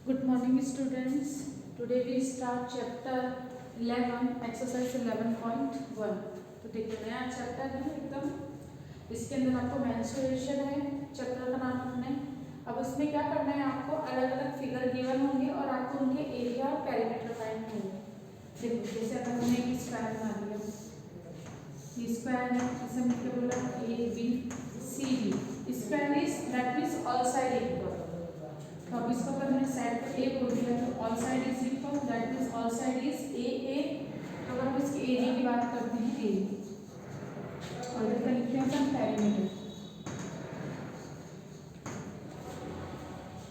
Good morning students. Today we start chapter 11 exercise 11.1. तो देखिए नया चैप्टर है एकदम. इसके अंदर आपको मेंस्ट्रुएशन है चैप्टर का नाम हमने. अब उसमें क्या करना है आपको अलग अलग फिगर गिवन होंगे और आपको उनके एरिया और पेरीमीटर फाइंड होंगे. देखो जैसे अगर हमने एक स्क्वायर बना लिया, ये स्क्वायर है, इसे हमने क्या बोला A B C D. Square is that means all side equal. तो अब इसको अगर हमने साइड पे ए बोल दिया तो all side is equal that means all side is a. तो अगर हम इसके एरिया की बात करते हैं ए और इधर लिखते हैं हम पेरीमीटर.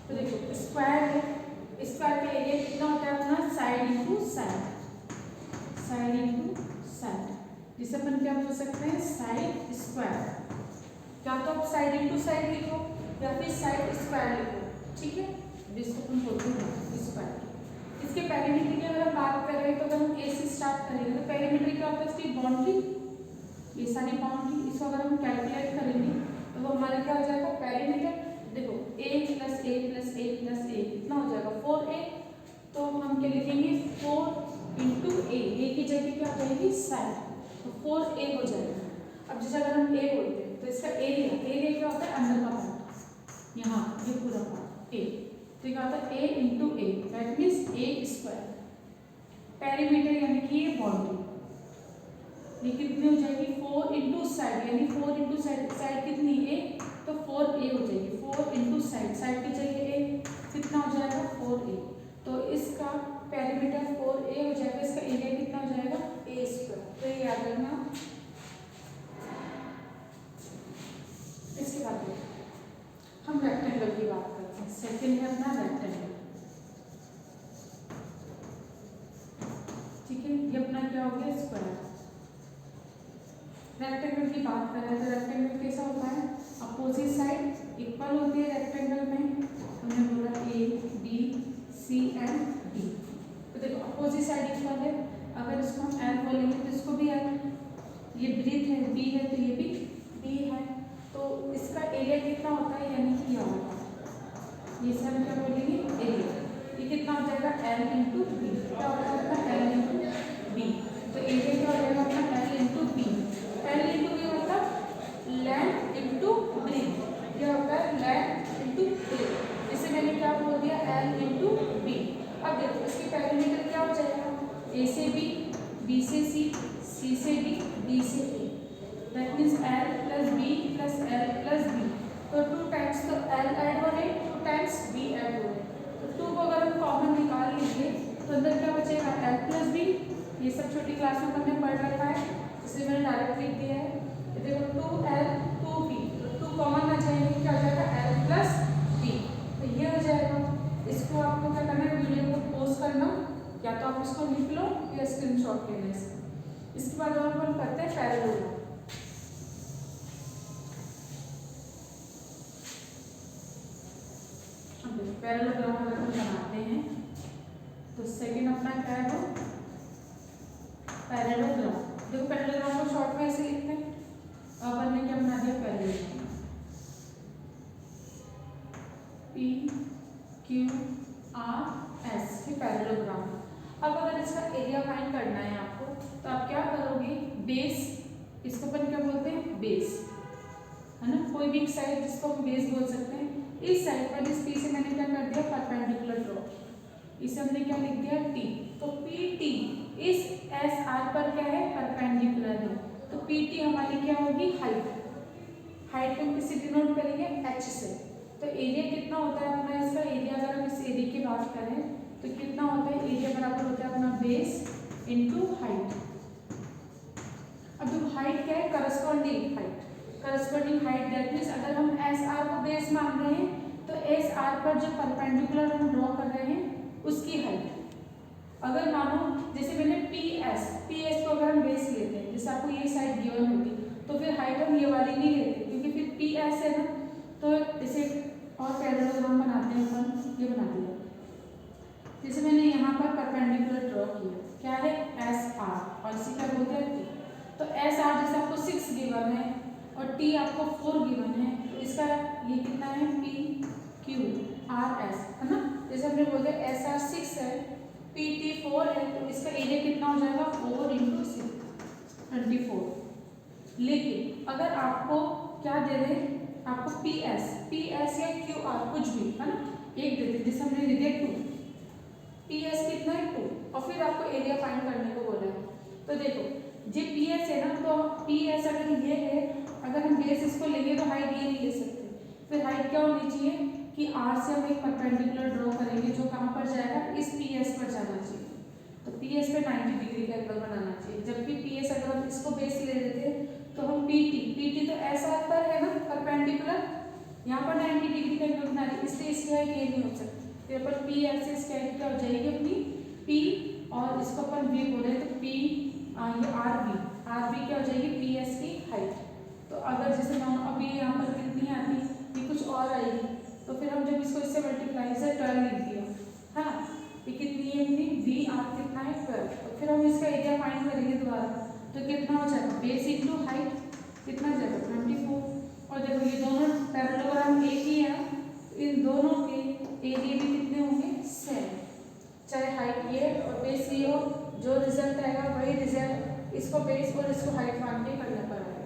तो देखो स्क्वायर है, स्क्वायर का एरिया कितना होता है अपना side into side, side into side, जिसे अपन क्या बोल सकते हैं साइड स्क्वायर. या तो आप साइड इनटू साइड लिखो या फिर साइड स्क्वायर लिखो, ठीक है. जिसको अपन बोलते हैं स्क्वायर. इसके पेरीमीटर की अगर हम बात करें तो अगर हम ए से स्टार्ट करेंगे तो पेरीमीटर क्या होता है इसकी बाउंड्री, ये सारी बाउंड्री. इसको अगर हम कैलकुलेट करेंगे तो वो हमारा क्या हो जाएगा पेरीमीटर. देखो a plus A plus A plus A कितना हो जाएगा 4a. तो हम क्या लिखेंगे 4 इंटू ए की जगह क्या हो जाएगी साइड, तो 4a हो जाएगा. अब जैसे अगर हम a बोलते हैं तो इसका एरिया क्या होता है अंदर का पार्ट, यहाँ ये पूरा पार्ट ए. तो क्या होता है a into A that means A square. Perimeter यानी कि ये बाउंड्री ये कितनी हो जाएगी 4 इंटू साइड, यानी 4 इंटू साइड. साइड कितनी a तो 4a हो जाएगी. 4 इंटू साइड, साइड की जगह a कितना हो जाएगा 4a. तो इसका पेरीमीटर 4a हो जाएगा. इसका एरिया कितना हो जाएगा a स्क्वायर. तो ये याद रखना. इसके बाद हम रेक्टेंगल की बात करते हैं. सेकंड है अपना रेक्टेंगल, ठीक है. ये अपना क्या हो गया स्क्वायर. रेक्टेंगल की बात करें तो रेक्टेंगल कैसा होता है अपोजिट साइड इक्वल होती है. रेक्टेंगल में हमने बोला A B C and D. तो देखो अपोजिट साइड इक्वल है. अगर इसको हम एल बोलेंगे तो इसको भी एल. ये ब्रीथ है बी है तो ये भी बी है. तो इसका एरिया कितना होता है यानी कि यह होता है, ये सब क्या बोलेंगे एरिया. ये कितना हो जाएगा एल इंटू बी. क्या होता है अपना एल इंटू बी. तो एरिया क्या हो जाएगा अपना l into b. L into b मतलब लैंड इंटू ब्रीथ. क्या होता है लैंड इंटू ब्रीथ. इसे मैंने क्या बोल दिया एल इंटू बी. अब देखो इसकी पेरीमीटर क्या हो जाएगा ए से बी से सी से डी से A. That means L plus L plus B. तो 2 टाइम्स तो एल ऐड हो रहे 2 टाइम्स बी ऐड हो रहे. तो 2 को अगर हम कॉमन निकाल लीजिए तो अंदर क्या बचेगा एल प्लस बी. ये सब छोटी क्लास में हमने पढ़ रखा है इसलिए मैंने डायरेक्ट लिख दिया है. तो देखो 2l 2b, तो 2 कॉमन आ जाएंगे क्या हो जाएगा एल प्लस बी. तो ये हो जाएगा. इसको आपको क्या करना है वीडियो को पॉज करना, या तो आप इसको लिख लो या स्क्रीनशॉट लेना इसका. इसके बाद हम करते हैं पैरेललोग्राम. पैरेललोग्राम अगर हम बनाते हैं तो सेकंड अपना क्या है वो पैरेललोग्राम. देखो पैरेललोग्राम को शॉर्ट में ऐसे लिखते हैं. अपन ने क्या बना दिया parallelogram P Q R S. ये पैरेललोग्राम. अब अगर इसका एरिया फाइंड करना है आपको तो आप क्या करोगे बेस, इसको अपन क्या बोलते हैं बेस है ना. कोई भी एक साइड जिसको हम बेस बोल सकते हैं. इस साइड पर इस पी से मैंने क्या कर दिया परपेंडिकुलर ड्रॉ. इसे हमने क्या लिख दिया टी. तो पी टी इस एस आर पर क्या है परपेंडिकुलर है. तो पी टी हमारी क्या होगी हाइट. हाइट को किसी डिनोट करेंगे एच से. तो एरिया कितना होता है अपना इसका एरिया. अगर हम इस एरिया की बात करें तो कितना होता है एरिया बराबर होता है अपना बेस इनटू हाइट. अब जो हाइट क्या है corresponding height. Corresponding height that means अगर हम एस आर को बेस मान रहे हैं तो एस आर पर जो परपेंडिकुलर हम ड्रॉ कर रहे हैं उसकी हाइट. अगर मानो जैसे मैंने पी एस को अगर हम बेस लेते हैं जैसे आपको ये साइड गिवन होती तो फिर हाइट हम ये वाली नहीं लेते क्योंकि फिर पी एस है ना. तो जैसे और पैरेललोग्राम बनाते हैं अपन. ये बना दिया जैसे मैंने यहाँ पर परपेंडिकुलर ड्रॉ किया क्या है एस आर और इसी क्या बोलते हैं टी. तो एस आर जैसे आपको 6 गिवन है और टी आपको 4 गिवन है. तो इसका ये कितना है पी क्यू आर एस है ना. जैसे हमने बोला SR 6 है, PT 4 है, तो इसका एरिया कितना हो जाएगा 4 × 6 24। लेकिन अगर आपको क्या दे रहे आपको PS या QR कुछ भी है ना, एक दे दे, जैसे हमने दे दिया 2, PS कितना है 2, और फिर आपको एरिया फाइंड करने को बोला है। तो देखो ये PS है ना, तो PS अगर ये है, अगर हम बेस इसको लेंगे तो हाइट ये नहीं ले सकते, फिर हाइट क्या होनी चाहिए कि R से हम एक परपेंडिकुलर ड्रॉ करेंगे जो कहाँ पर जाएगा, इस PS पर जाना चाहिए। तो PS पे 90 डिग्री का एंगल बनाना चाहिए, जबकि PS अगर हम इसको बेस ले लेते तो हम PT तो ऐसा पर है ना परपेंडिकुलर, यहाँ पर 90 डिग्री का एंगल बना रहे, इसलिए इसकी हाइट ये नहीं हो सकती। तो यहाँ पर PR से इसकी हाइट क्या हो जाएगी अपनी P, और इसको अपन V बोले तो P, ये RV क्या हो जाएगी PS की हाइट। तो अगर जैसे मान अभी यहाँ पर कितनी आती, ये कुछ और आएगी, तो फिर हम जब इसको इससे मल्टीप्लाई से 12 लिख दिया है ना, ये कितनी है अपनी VR कितना है 12। तो फिर हम इसका एरिया फाइंड करेंगे दोबारा, तो कितना हो जाएगा बेस इंटू हाइट कितना जाएगा 24। और देखो ये दोनों पैरेललोग्राम एक ही है, इन दोनों के एरिया भी कितने होंगे सेम, चाहे हाइट ये और बेस ये हो, जो रिजल्ट आएगा वही रिजल्ट इसको बेस और इसको हाइट मान के करना पड़ेगा।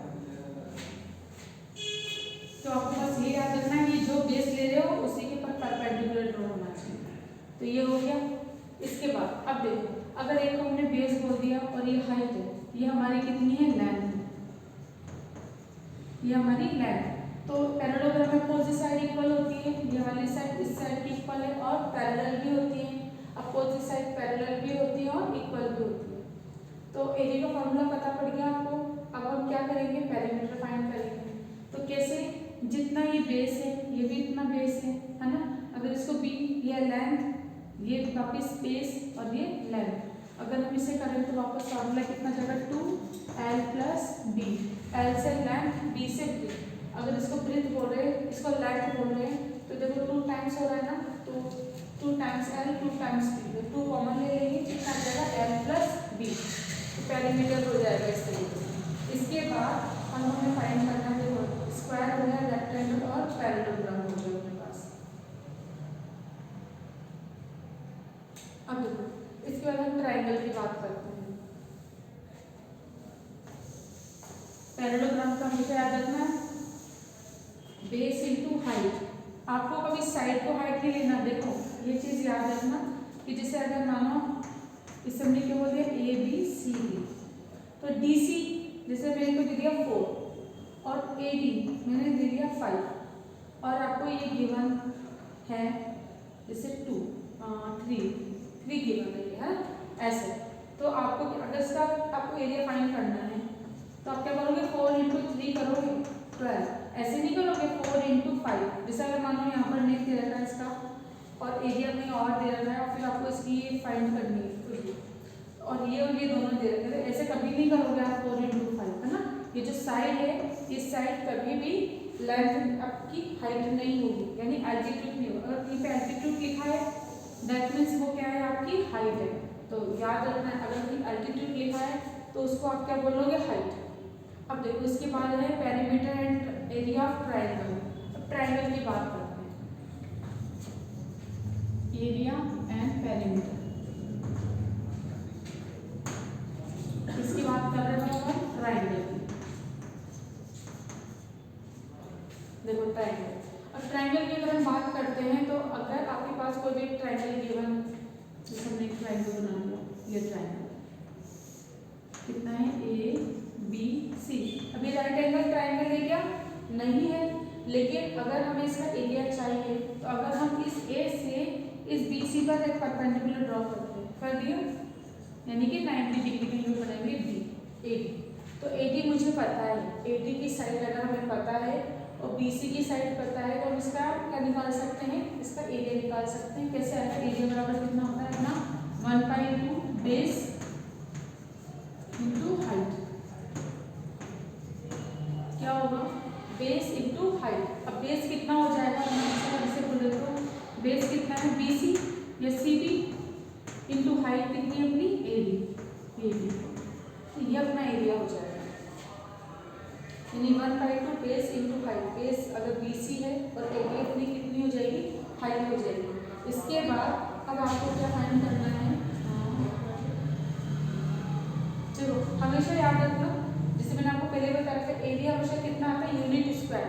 तो आपके पास ये याद रखना है कि जो बेस ले रहे हो उसी के पर परपेंडिकुलर ड्रॉ होना चाहिए। तो ये हो गया। इसके बाद अब देखो, अगर एक को हमने बेस बोल दिया और ये हाइट है, ये हमारी कितनी है लेंथ, ये हमारी लेंथ। तो पैरेललोग्राम में अपोजिट साइड इक्वल होती है, ये वाली साइड इस साइड की इक्वल है, और पैरेलल भी होती है, अपोजिट साइड पैरेलल भी होती है और इक्वल भी होती है। तो एरिया का फॉर्मूला पता पड़ गया आपको। अब हम क्या करेंगे, पेरीमीटर फाइंड करेंगे। तो कैसे, जितना ये बेस है ये भी इतना बेस है ना, अगर इसको B, ये लेंथ, ये वापस बेस और ये लेंथ, अगर हम इसे करें तो वापस फॉर्मूला कितना जाएगा 2L + B, L से लेंथ, B से ब्रेथ। अगर इसको ब्रेथ बोल रहे हैं, इसको लेंथ बोल रहे हैं, तो देखो 2 टाइम्स हो रहा है ना, तो 2 times L 2 times B, 2 common ले लेंगे, कितना जाएगा L + B, तो पेरीमीटर हो जाएगा इस तरीके से। इसके बाद हम हमें फाइंड करना है, स्क्वायर हो गया, रेक्टेंगल और पैरेललोग्राम हो गया अपने पास। अब देखो इसके बाद हम ट्रायंगल की बात करते हैं। पैरेललोग्राम का हमेशा याद रखना है बेस इंटू हाइट, आपको कभी साइड को हाइट नहीं लेना। देखो ये चीज याद रखना कि जैसे अगर मानो इस हमने क्या बोल दिया ABCD, तो DC जैसे मैंने को दे दिया 4 और AD मैंने दे दिया 5, और आपको ये गिवन है जैसे 2 3 गिवन है, है ऐसे। तो आपको अगर इसका आपको एरिया फाइंड करना है तो आप क्या करोगे 4 × 3 करोगे 12, ऐसे नहीं करोगे 4 × 5। जैसे अगर मानो यहाँ पर नहीं दे रखा है इसका और एरिया में और दे रखा है, और फिर आपको इसकी फाइंड करनी है और ये दोनों दे रखे हैं, ऐसे कभी नहीं करोगे आप 4 × 5, है ना। ये जो साइड है इस साइड कभी भी लेंथ आपकी हाइट नहीं होगी, यानी एल्टीट्यूड नहीं होगा। अगर कहीं पे एल्टीट्यूड लिखा है दैट मीन्स वो क्या है आपकी हाइट है। तो याद रखना है अगर कहीं एल्टीट्यूड लिखा है तो उसको आप क्या बोलोगे हाइट। अब देखो इसके बाद है perimeter and area of triangle. अब ट्रायंगल की बात करते हैं, एरिया एंड पेरीमीटर, इसकी बात कर रहे हैं हम ट्रायंगल की। देखो ट्रायंगल, अब ट्रायंगल की अगर हम बात करते हैं तो अगर आपके पास कोई भी ट्रायंगल गिवन, जैसे हमने एक ट्रायंगल बना लिया, ये ट्रायंगल कितना है ABC। अभी राइट एंगल ट्रायंगल है क्या, नहीं है, लेकिन अगर हमें इसका एरिया चाहिए तो अगर हम इस A से इस BC पर एक परपेंडिकुलर ड्रॉ करते हैं, कर दिया, यानी कि 90 डिग्री के लिए बनाएंगे AD। तो AD मुझे पता है, AD की साइड अगर हमें पता है और BC की साइड पता है तो हम इसका क्या निकाल सकते हैं, इसका एरिया निकाल सकते हैं। कैसे आएगा, एरिया बराबर कितना होता है ना 1/2 बेस इंटू हाइट, क्या होगा बेस इंटू हाइट। अब बेस कितना हो जाएगा, इसे बोले तो बेस कितना है BC या CB इंटू हाइट कितनी है अपनी AD, तो ये अपना एरिया हो जाएगा, यानी 1/2 बेस इंटू हाइट। बेस अगर BC है और एरिया अपनी कितनी हो जाएगी, हाइट हो जाएगी। इसके बाद अब आपको क्या फाइंड करना है, चलो हमेशा याद रखना, जैसे मैंने आपको पहले बताया था एरिया हमेशा कितना आता है, यूनिट स्क्वायर।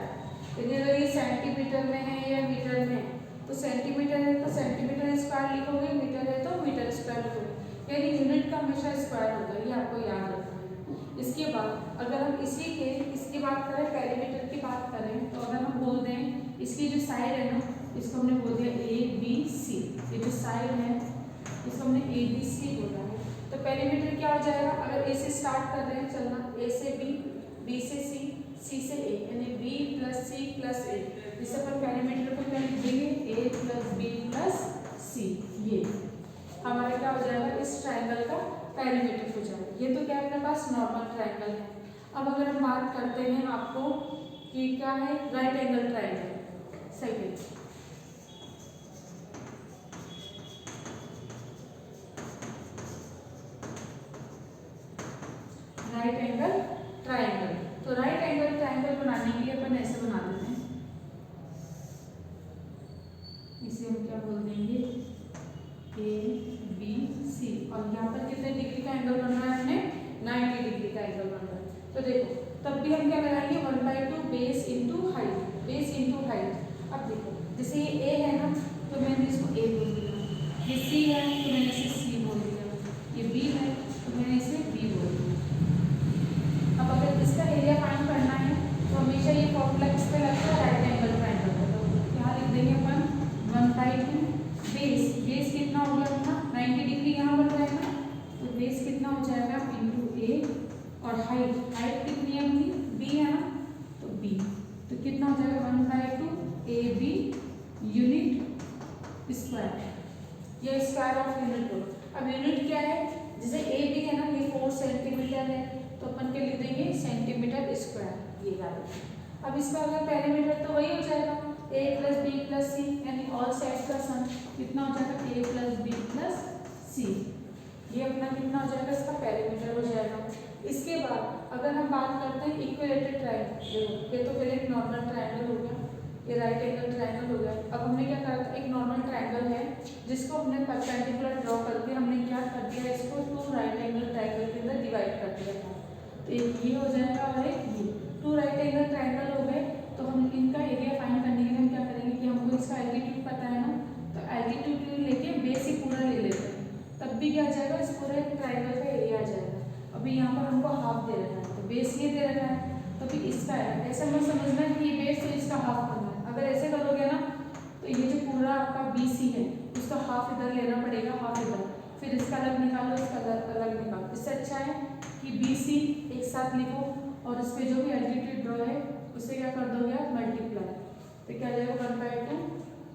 यदि अगर ये सेंटीमीटर में है या मीटर में है तो सेंटीमीटर है तो सेंटीमीटर स्क्वायर लिखोगे, मीटर है तो मीटर स्क्वायर लिखोगे, यानी यूनिट का हमेशा स्क्वायर होगा, ये आपको याद रखना है। इसके बाद अगर हम इसकी बात करें, पेरीमीटर की बात करें, तो अगर हम बोल दें इसकी जो साइड है ना, इसको हमने बोल दिया ए बी सी, ये जो साइड है इसको हमने ए बी सी बोला है। तो पेरीमीटर क्या हो जाएगा, अगर ए से स्टार्ट कर रहे हैं चलना, ए से बी, बी से सी, सी से ए, यानी बी प्लस सी प्लस ए, इसे अपन पेरीमीटर को क्या लिख देंगे, ए प्लस बी प्लस सी, ये हमारा क्या हो जाएगा, इस ट्रायंगल का पेरीमीटर हो जाएगा। ये तो क्या है अपने पास नॉर्मल ट्रायंगल है। अब अगर हम बात करते हैं आपको कि क्या है, right angle triangle, second right angle triangle. तो राइट एंगल ट्रायंगल बनाने के लिए अपन ऐसे बना देते हैं, इसे हम क्या बोल देंगे, ए बी सी, और यहाँ पर कितने डिग्री का एंगल बन रहा है, हमने 90 डिग्री का एंगल बन रहा है। तो देखो तब भी हम क्या लगाएंगे, 1/2 base into height, base into height. अब देखो जैसे ये ए है ना, तो मैंने इसको ए बोल दिया, ये सी है तो मैंने इसे सी बोल दिया, ये बी है तो मैंने इसे बी बोल दिया। अब अगर इसका एरिया फाइंड करना है तो हमेशा ये फॉर्मूला किस पे लगता है, राइट एंगल ट्रायंगल का। तो यहाँ लिख देंगे अपन 1/2 बेस, बेस कितना हो गया अपना 90 डिग्री यहाँ बन रहा है ना, तो बेस कितना हो जाएगा इंटू ए, और हाइट, हाइट कितनी है अपनी बी है ना, तो बी, तो कितना हो जाएगा 1/2 ए बी यूनिट स्क्वायर, ये स्क्वायर ऑफ यूनिट हो। अब यूनिट क्या है, जैसे ए बी है ना, ये 4 सेंटीमीटर है तो अपन के लिख देंगे सेंटीमीटर स्क्वायर, ये वाला। अब इसका अगर पेरीमीटर तो वही हो जाएगा a प्लस बी प्लस सी, यानी ऑल साइड का सम कितना हो जाएगा, a प्लस बी प्लस सी, ये अपना कितना हो जाएगा, इसका पेरीमीटर हो जाएगा। इसके बाद अगर हम बात करते हैं इक्विलेटरल ट्रायंगल, ये तो पहले एक नॉर्मल ट्रायंगल हो गया, ये राइट एंगल ट्रायंगल हो गया। अब हमने क्या करा था, एक नॉर्मल ट्रायंगल है जिसको हमने परपेंडिकुलर ड्रॉ करके हमने क्या कर दिया, इसको 2 राइट एंगल ट्रायंगल के अंदर डिवाइड कर दिया था। तो एक ये हो जाएगा और एक ये, 2 राइट एंगल ट्रायंगल हो गए। तो हम इनका एरिया फाइंड करने के लिए हम क्या करेंगे कि हमको इसका एल्टीट्यूड पता है ना, तो एल्टीट्यूड लेके बेस ही पूरा ले लेते हैं, तब भी क्या आ जाएगा, इस पूरे ट्रायंगल का एरिया आ जाएगा। अभी यहाँ पर हमको हाफ दे रखा है, तो बेस ये दे रखा है, तो फिर इसका है, ऐसा मत समझना कि ये बेस तो इसका हाफ करना है। अगर ऐसे करोगे ना तो ये जो पूरा आपका बी सी है उसका हाफ इधर लेना पड़ेगा, हाफ इधर, फिर इसका अलग निकालो, इसका अलग निकालो। इससे अच्छा है कि बी सी एक साथ लिखो और इस पर जो भी एल्टीट्यूड ड्रॉ है उससे क्या कर दोगे आप, मल्टीप्लाई, तो क्या जाएगा 1/2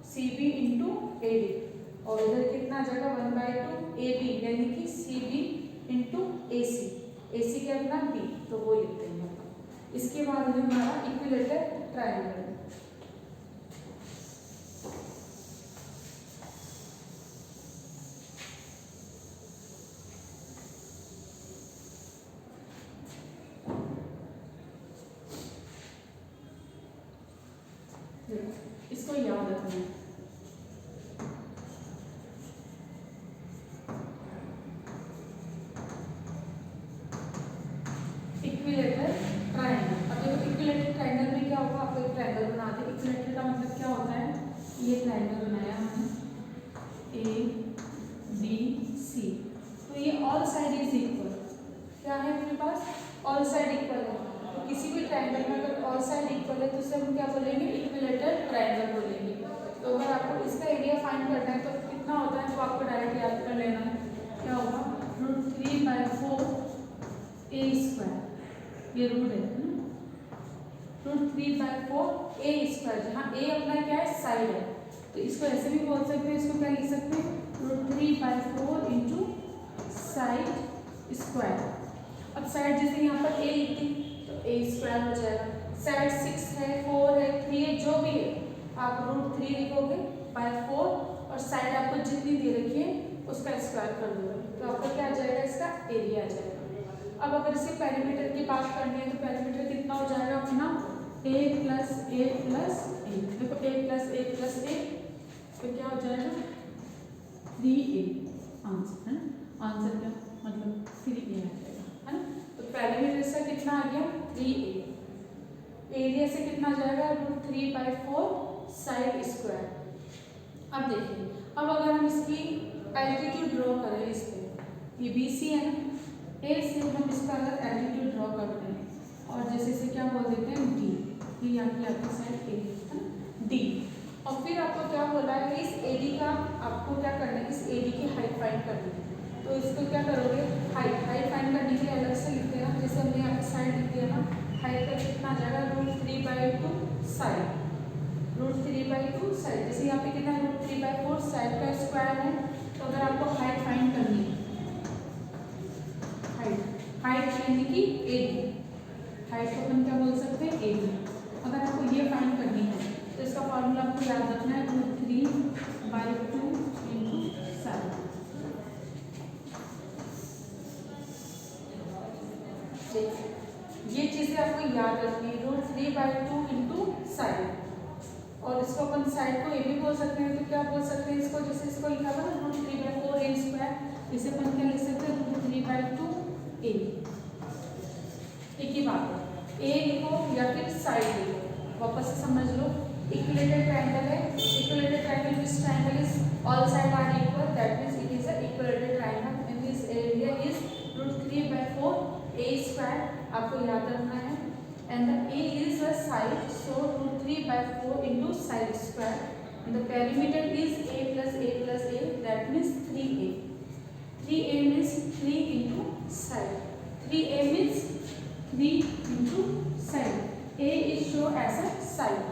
C B into A D, और इधर कितना आ जाएगा 1/2 ए बी, यानी कि सी बी इंटू ए सी, ए सी क्या अपना बी, तो वो लिखते हैं। इसके बाद हमारा इक्विलेटरल ट्रायंगल, इसको याद रखना है। इक्विलेटरल ट्रायंगल, अब देखो इक्विलेटरल ट्रायंगल में क्या होगा, आपको एक ट्रायंगल बना दे। इक्विलेटरल का मतलब क्या होता है, ये ट्रायंगल बनाया हमने ए बी सी, तो ये ऑल साइड इज इक्वल, क्या है अपने पास, ऑल साइड इक्वल है। तो किसी भी ट्रायंगल में अगर ऑल साइड इक्वल है तो उसे हम क्या बोलेंगे, इक्विलेटरल ट्रायंगल बोलेंगे। तो अगर आपको इसका एरिया फाइंड करना है तो कितना होता है, तो आपको डायरेक्ट याद कर लेना है, क्या होगा √3/4 ए स्क्वायर, ये रूट है √3/4 ए स्क्वायर, जहाँ ए अपना क्या है, साइड है, तो इसको ऐसे भी बोल सकते हैं, इसको क्या लिख सकते हैं √3/4 इंटू साइड स्क्वायर। अब साइड जैसे यहाँ पर ए लिखते हैं तो ए स्क्वायर हो जाएगा, साइड 6 है 4 है 3 है, जो भी है आप √3 लिखोगे बाय 4, और साइड आपको जितनी दे रखी है उसका स्क्वायर कर दोगे, तो आपका क्या आ जाएगा, इसका एरिया आ जाएगा। अब अगर इसे पेरीमीटर की बात करनी है तो पेरीमीटर कितना हो जाएगा अपना a प्लस ए, देखो a प्लस ए प्लस ए, तो क्या हो जाएगा 3a आंसर है ना, आंसर क्या मतलब 3a आ जाएगा है ना। तो पेरीमीटर इसका कितना आ गया 3a, एरिया से कितना जाएगा √3/4 साइड स्क्वायर। अब देखिए, अब अगर हम इसकी एल्टीट्यूड ड्रॉ करें, इस पे ये BC है ना, ए से हम इसका अगर एल्टीट्यूड ड्रॉ करते हैं और जैसे इसे क्या बोल देते हैं D, ये यहाँ की आपकी साइड A है ना D। और फिर आपको क्या बोला है कि इस AD का आपको क्या करना है, इस AD की हाइट फाइंड करनी है। तो इसको क्या करोगे, हाइट फाइंड करने के लिए अलग से लिख देना, जैसे हमने यहाँ पे साइड लिख दिया ना, हाइट का कितना आ जाएगा √3/2 साइड, √3/2 साइड। जैसे यहाँ पे कितना है √3/4 साइड का स्क्वायर है। तो अगर आपको हाइट फाइंड करनी है, हाइट यानी कि AD, हाइट को अपन क्या बोल सकते हैं AD। अगर आपको ये फाइंड करनी है तो इसका फॉर्मूला आपको याद रखना है √3/2 इंटू साइड। ये चीजें आपको याद रखनी है, √3/2 इंटू साइड। और इसको अपन साइड को ए भी बोल सकते हैं, तो क्या बोल सकते हैं इसको, जैसे इसको लिखा हुआ ना √3/4a², इसे अपन क्या लिख सकते हैं √3/2a। एक ही बात है, ए लिखो या फिर साइड लिखो, वापस से समझ लो। इक्विलेटरल ट्रायंगल है, equilateral triangle which triangle is all side are equal, that means it is a equilateral triangle and this area is √3/4a², आपको याद रखना है। And the A is a side, so √3/4 into side square, and the perimeter is a plus a plus a, that means 3a. 3a means 3 into side, 3a means 3 into side. A is shown as a side,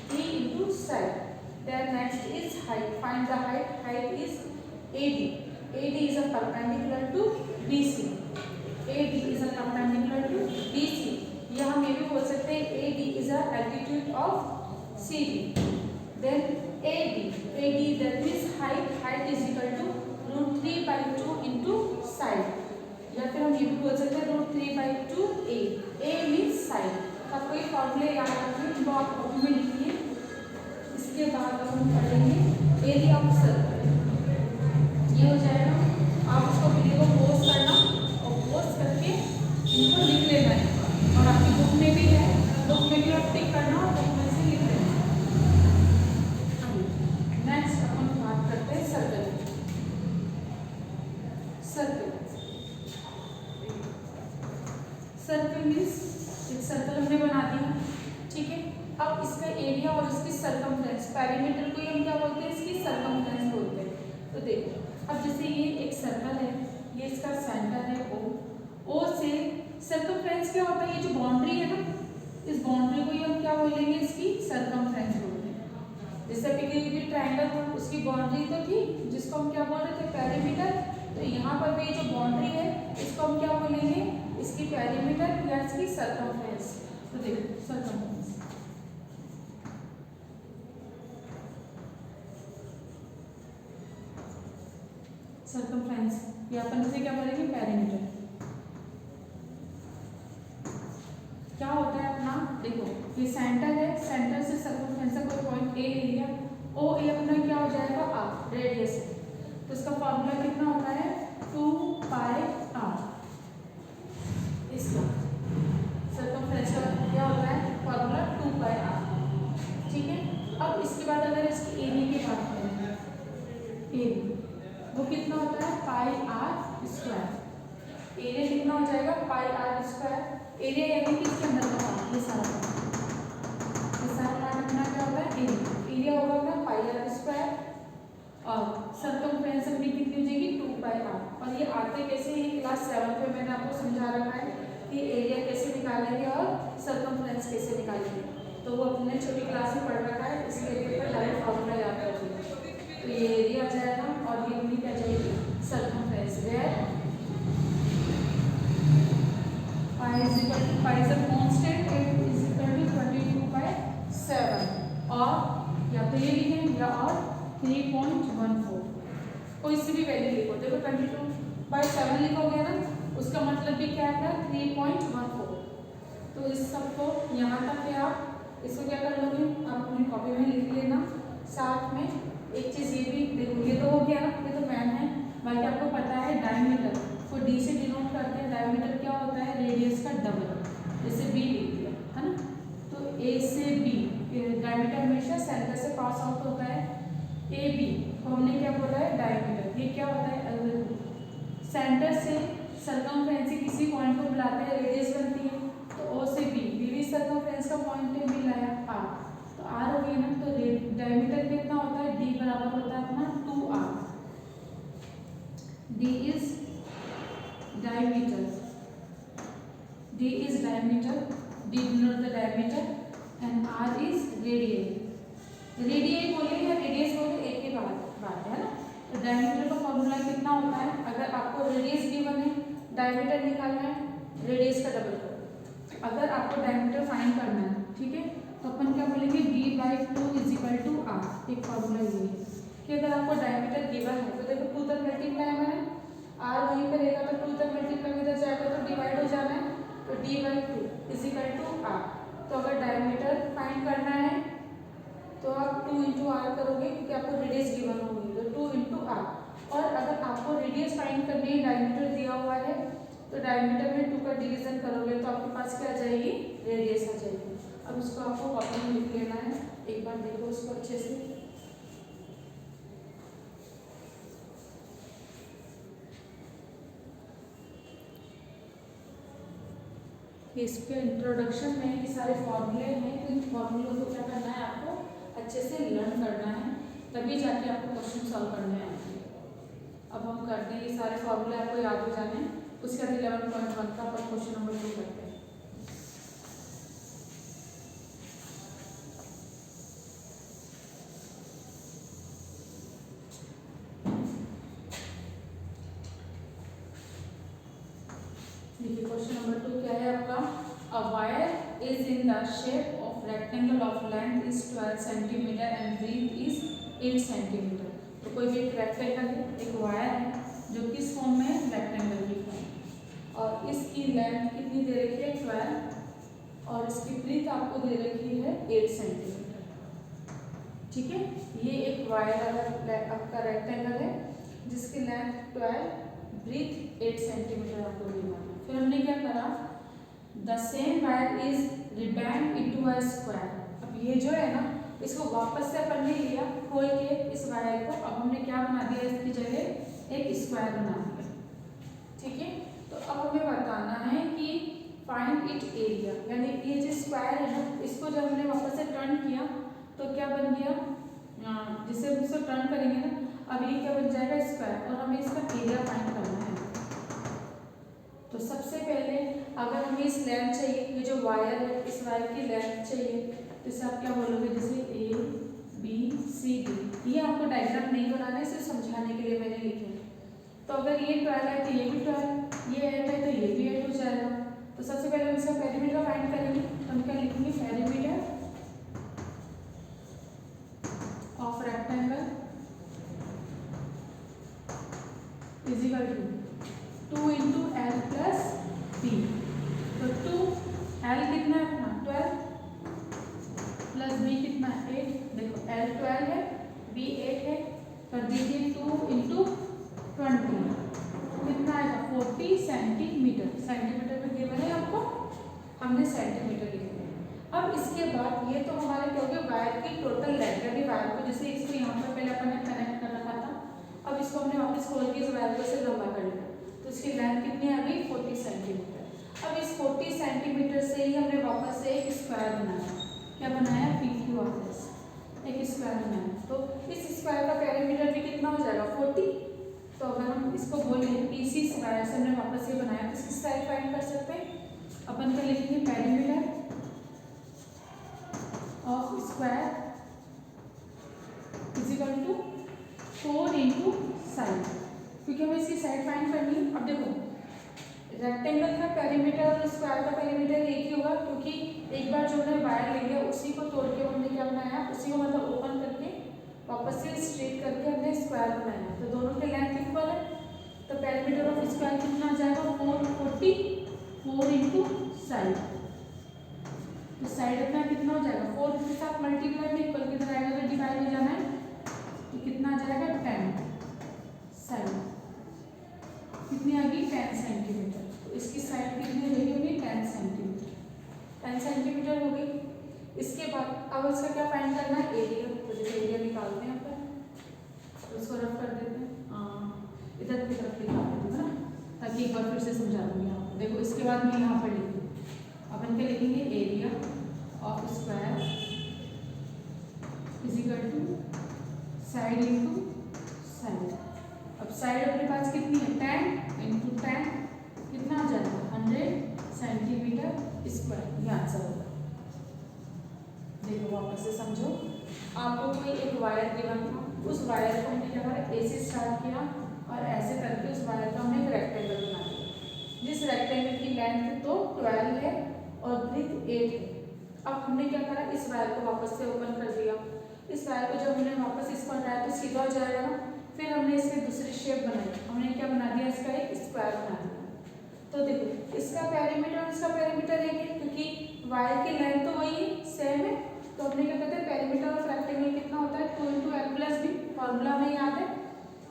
3 into side. Then next is height, find the height. Height is AD, AD is a perpendicular to BC, AD is a perpendicular to BC. या हम ये भी बोल सकते हैं AD is a altitude of CD. Then AD that means height is equal to √3/2 into side, या फिर हम ये भी बोल सकते हैं √3/2a, a means side। आपको ये फॉर्मूले याद रखिए, इनको आप कॉपी में लिखिए। इसके बाद अब हम पढ़ेंगे एरिया ऑफ सर्कल। ये हो जाएगा, आप उसको वीडियो को पॉज करना और पॉज करके इनको लिख लेना है, और आपकी बुक में भी है, बुक में भी आप टिक करना और बुक में से लिख लेना। नेक्स्ट अपन बात करते हैं सर्कल। सर्कल मीन्स एक सर्कल हमने बना दिया, ठीक है। अब इसका एरिया और इसकी सरकमफ्रेंस, पेरीमीटर को हम क्या बोलते हैं, इसकी सरकमफ्रेंस बोलते हैं। तो देखो, अब जैसे ये एक सर्कल है, ये इसका सेंटर है O से सरकमफ्रेंस क्या होता है, ये जो बाउंड्री है ना, इस बाउंड्री को हम क्या बोलेंगे, इसकी सरकमफ्रेंस बोलते हैं। जैसे कि ट्रायंगल था, उसकी बाउंड्री तो थी जिसको हम क्या बोल रहे थे पेरीमीटर, तो यहाँ पर भी जो बाउंड्री है इसको हम क्या बोलेंगे, इसकी पेरीमीटर या इसकी सरकमफ्रेंस। तो देखो सरकमफ्रेंस, सरकमफ्रेंस या अपन इसे क्या बोलेंगे पेरीमीटर। क्या होता है अपना, देखो ये सेंटर है, सेंटर से सरकमफ्रेंस का कोई पॉइंट ए ले लिया, ओ ए अपना क्या हो जाएगा आर, रेडियस है। तो इसका फॉर्मूला कितना होता है 2πr, इसका सरकमफ्रेंस का क्या होता है फॉर्मूला 2πr, ठीक है। अब इसके बाद अगर इसकी एरिया की बात करें, एरिया वो कितना होता है πr², एरिया कितना हो जाएगा πr²। एरिया यानी कि इसके अंदर का पार्ट, ये सारा पार्ट अपना क्या होता है एरिया होगा अपना πr², और सरकमफ्रेंस अपनी कितनी हो जाएगी 2πr। और ये आते कैसे, ये क्लास 7 पे मैंने आपको समझा रखा है कि एरिया कैसे निकालेंगे और सरकमफ्रेंस कैसे निकालेंगे, तो वो अपने छोटी क्लास में पढ़ रखा है, इसलिए पर डायरेक्ट फॉर्मूला याद रखिए। तो ये एरिया आ जाएगा और ये अपनी क्या जाएगी circumference, where pi is a constant, it is equal to 22/7, और या तो ये लिखें या और 3.14, कोई सी भी वैल्यू लिखो। देखो 22/7 लिखोगे ना, उसका मतलब भी क्या है 3.14। तो इस सबको यहाँ तक है, आप इसको क्या कर लोगे, आप अपनी कॉपी में लिख लेना। साथ में एक चीज़ ये भी देखो, ये तो हो गया ना, ये तो बी को हमने क्या बोला है, डायमीटर। ये क्या होता है, सेंटर से सर्कमफ्रेंस किसी पॉइंट को बुलाते हैं, रेडियस बनती है। तो ओ से बी, बी सर्कमफ्रेंस का पॉइंट है, बी लाया आर, तो आर हो गई ना। तो डायमीटर कितना होता है, डी बराबर होता है अपना 2r। D is diameter, d is diameter, d denote the diameter and r is radius। Radius बोले या रेडियस बोले एक ही बात है ना। तो डायमीटर का फॉर्मूला कितना होता है, अगर आपको रेडियस गिवन है, डायमीटर निकालना है, रेडियस का डबल करो। अगर आपको डायमीटर फाइंड करना है, ठीक है, तो अपन क्या बोलेंगे, d/2 = r। एक फॉर्मूला ये है कि अगर आपको डायमीटर गिवन है तो देखो 2 तक मल्टीप्लाई है, आर वहीं पर रहेगा, तो 2 तक मल्टीप्लाई इधर जाएगा तो डिवाइड हो जाना है, तो d/2 = r। तो अगर डायमीटर फाइंड करना है तो आप 2 × r करोगे, क्योंकि आपको रेडियस गिवन होगी, तो 2 × r। और अगर आपको रेडियस फाइंड करनी है, डायमीटर दिया हुआ है, तो डायमीटर में 2 का डिवीजन करोगे तो आपके पास क्या आ जाएगी, रेडियस आ जाएगी। अब उसको आपको कॉपी में लिख लेना है, एक बार देखो उसको अच्छे से। इसके इंट्रोडक्शन में ये सारे फॉर्मूले हैं, तो इन फॉर्मूलों को क्या करना है, आपको अच्छे से लर्न करना है, तभी जाके आपको क्वेश्चन सॉल्व करने आएंगे। अब हम करते हैं, ये सारे फॉर्मूले आपको याद हो जाने, उसके बाद 11.1 का अपन क्वेश्चन नंबर 2 करते हैं। देखिए क्वेश्चन नंबर 2 क्या है आपका, a wire is in the shape of rectangle of length is 12 centimetre and breadth is 8 centimetre. तो कोई भी एक रेक्टेंगल है, एक वायर है जो किस फॉर्म में है, रेक्टेंगल की फॉर्म, और इसकी लेंथ कितनी दे रखी है, 12, और इसकी ब्रीथ आपको दे रखी है 8 सेंटीमीटर। ठीक है, ये एक वायर वाला आपका रेक्टेंगल है जिसकी लेंथ 12, ब्रीथ 8 सेंटीमीटर आपको देना है। फिर हमने क्या करा, the same wire is rebent into a square. अब ये जो है ना, इसको वापस से अपन ने लिया खोल के इस वायर को, अब हमने क्या बना दिया, इसकी जगह एक स्क्वायर बना दिया। ठीक है, तो अब हमें बताना है कि फाइंड इट एरिया, यानी ये जो स्क्वायर है ना, इसको जब हमने वापस से टर्न किया तो क्या बन गया, जिसे हम इसको टर्न करेंगे ना, अब ये क्या बन जाएगा, स्क्वायर, और हमें इसका एरिया फाइंड करना है। तो सबसे पहले अगर हमें इस लेंथ चाहिए, ये जो वायर है इस वायर की लेंथ चाहिए, तो इसे आप क्या बोलोगे, जैसे ABCD। ये आपको डायग्राम नहीं बनाना है, सिर्फ समझाने के लिए मैंने लिखे। तो अगर ये 12 है तो ये भी 12, ये 8 है तो ये भी 8 हो जाएगा। तो सबसे पहले हम इसका पेरीमीटर फाइंड करेंगे, तो हम क्या लिखेंगे, perimeter of rectangle is equal to 2 × L + B। तो 2L कितना है अपना 12 प्लस B कितना 8। देखो L 12 है, B 8 है, कर दीजिए 2 × 20 कितना आएगा, 40 सेंटीमीटर। सेंटीमीटर में गिवन है आपको, हमने सेंटीमीटर लिख दिया। अब इसके बाद ये तो हमारे क्या हो गया, वायर की टोटल लेंथ, यानी वायर को जैसे इसको यहाँ पर पहले अपन ने कनेक्ट कर रखा था, अब इसको हमने वापस खोल के इस वायर को से लंबा कर लिया, तो इसकी लेंथ कितनी आ गई, 40 सेंटीमीटर। अब इस 40 सेंटीमीटर से ही हमने वापस से एक स्क्वायर बनाया, क्या बनाया, PQRS, एक स्क्वायर बनाया। तो इस स्क्वायर का पेरीमीटर भी कितना हो जाएगा, 40। तो अगर हम इसको बोले PC स्क्वायर से हमने वापस से बनाया, तो इसकी साइड फाइंड कर सकते हैं। अपन क्या लिखेंगे, perimeter of square is equal to 4 × side, क्योंकि हमें इसकी साइड फाइंड करनी है। अब देखो रेक्टेंगल का पेरीमीटर और स्क्वायर का पेरीमीटर एक ही होगा, क्योंकि एक बार जो हमने वायर ले लिया उसी को तोड़ के हमने क्या बनाया, उसी को मतलब ओपन करके वापस से स्ट्रेट करके हमने स्क्वायर बनाया, तो दोनों के लेंथ इक्वल है। तो पेरीमीटर ऑफ स्क्वायर कितना आ जाएगा, 440, 4 × साइड। तो साइड अपना कितना हो जाएगा, 4 के साथ मल्टीप्लाई में इक्वल किधर आएगा, तो डिवाइड हो जाना है, तो कितना आ जाएगा 10। साइड कितनी आ गई, 10 सेंटीमीटर। तो इसकी साइड कितनी रहेगी होगी, 10 सेंटीमीटर। 10 सेंटीमीटर हो गई। इसके बाद अब इसका क्या फाइंड करना है, एरिया। तो जैसे एरिया निकालते हैं अपन, से समझा दूंगी आपको। देखो इसके बाद मैं यहाँ पर लिखूँ, अपन क्या लिखेंगे, area of square is equal to side into side. अब साइड अपने पास कितनी है, 10 इंटू 10 कितना आ जाएगा, 100 सेंटीमीटर स्क्वायर, ये आंसर होगा। देखो वापस से समझो, आपको कोई एक वायर गिवन था, उस वायर को हमने क्या करा, ए से स्टार्ट किया और ऐसे करके उस वायर का हमने एक रेक्टेंगल बना दिया, जिस रेक्टेंगल की लेंथ तो 12 है और ब्रेथ 8 है। अब हमने क्या करा, इस वायर को वापस से ओपन कर दिया। इस वायर को जब हमने वापस इसको हटाया तो सीधा हो जाएगा ना। फिर हमने इससे दूसरी शेप बनाई, हमने क्या बना दिया, इसका एक स्क्वायर बना दिया। तो देखो इसका पेरीमीटर और इसका पेरीमीटर एक है, क्योंकि वायर की लेंथ तो वही है, सेम है। तो हमने क्या कहते हैं, पेरीमीटर ऑफ रेक्टेंगल कितना होता है, 2 into l plus b. Formula हमें याद है,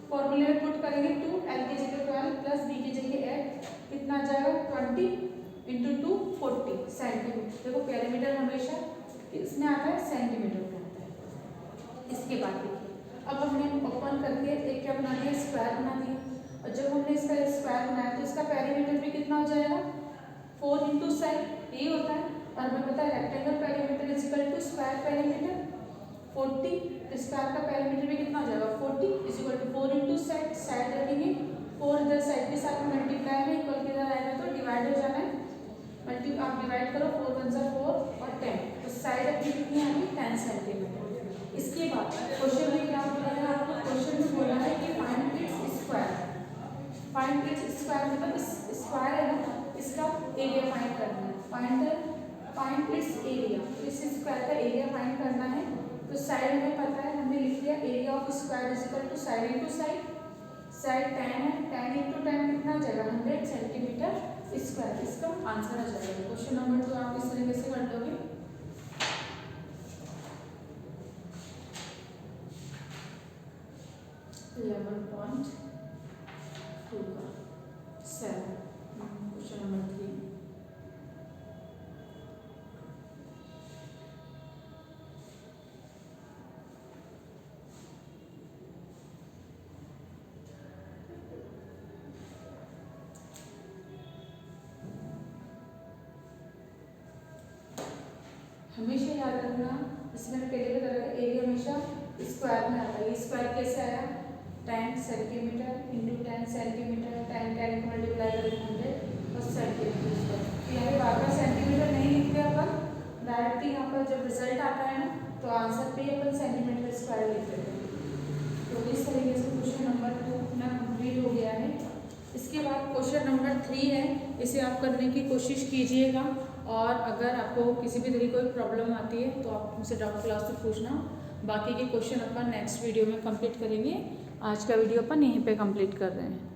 फॉर्मूले में पुट करेंगे 2, एल की जगह 12 प्लस बी की जगह 8, कितना आ जाएगा 20 इंटू 2 40 सेंटीमीटर। देखो पेरीमीटर हमेशा इसमें आता है, सेंटीमीटर में आता है। इसके बाद देखिए, अब हमने ओपन करके एक क्या बना दिया, स्क्वायर बना दिया। और जब हमने इसका स्क्वायर बनाया तो इसका पेरीमीटर भी कितना हो जाएगा, 4 इंटू साइड, यही होता है। और हमें पता है rectangle perimeter is equal to square perimeter 40। तो स्क्वायर का पेरीमीटर भी कितना हो जाएगा, 40 is equal to 4 into side, side रखेंगे 4 इधर साइड के साथ में मल्टीप्लाई में, इक्वल के इधर आएगा तो डिवाइड हो जाना है। आप डिवाइड करो, 4 1 जा 4 और 10, तो साइड अपनी कितनी आ गई, 10 सेंटीमीटर। इसके बाद क्वेश्चन में क्या बोला है आपको, क्वेश्चन में बोला है कि find its square. Find its square मतलब इस स्क्वायर है ना, इसका एरिया फाइंड करना है। फाइंड इट्स एरिया, तो इस स्क्वायर का एरिया फाइंड करना है। तो साइड हमें पता है, हमने लिख लिया area of square is equal to side into side. Side 10 है, 10 इंटू 10 कितना आ जाएगा, 100 सेंटीमीटर स्क्वायर। इसका आंसर आ जाएगा। क्वेश्चन नंबर 2 आप इस तरीके से कर दोगे। 11.2 का 7 क्वेश्चन नंबर 3। हमेशा याद रखना, इसमें पहले का तरह एरिया हमेशा स्क्वायर में आता है। ये स्क्वायर कैसे आया, 10 सेंटीमीटर इंटू 10 सेंटीमीटर, 10 10 को मल्टीप्लाई करें 100 और सेंटीमीटर स्क्वायर। तो यहाँ पे बार-बार सेंटीमीटर नहीं लिखते अपन, डायरेक्ट यहाँ पर जब रिजल्ट आता है ना तो आंसर पे अपन सेंटीमीटर स्क्वायर लिख देते हैं। तो इस तरीके से क्वेश्चन नंबर 2 अपना कंप्लीट हो गया है। इसके बाद क्वेश्चन नंबर 3 है, इसे आप करने की कोशिश कीजिएगा। और अगर आपको किसी भी तरीके कोई प्रॉब्लम आती है तो आप मुझसे डाउट क्लास में पूछना। बाकी के क्वेश्चन अपन नेक्स्ट वीडियो में कंप्लीट करेंगे। आज का वीडियो अपन यहीं पे कंप्लीट कर रहे हैं।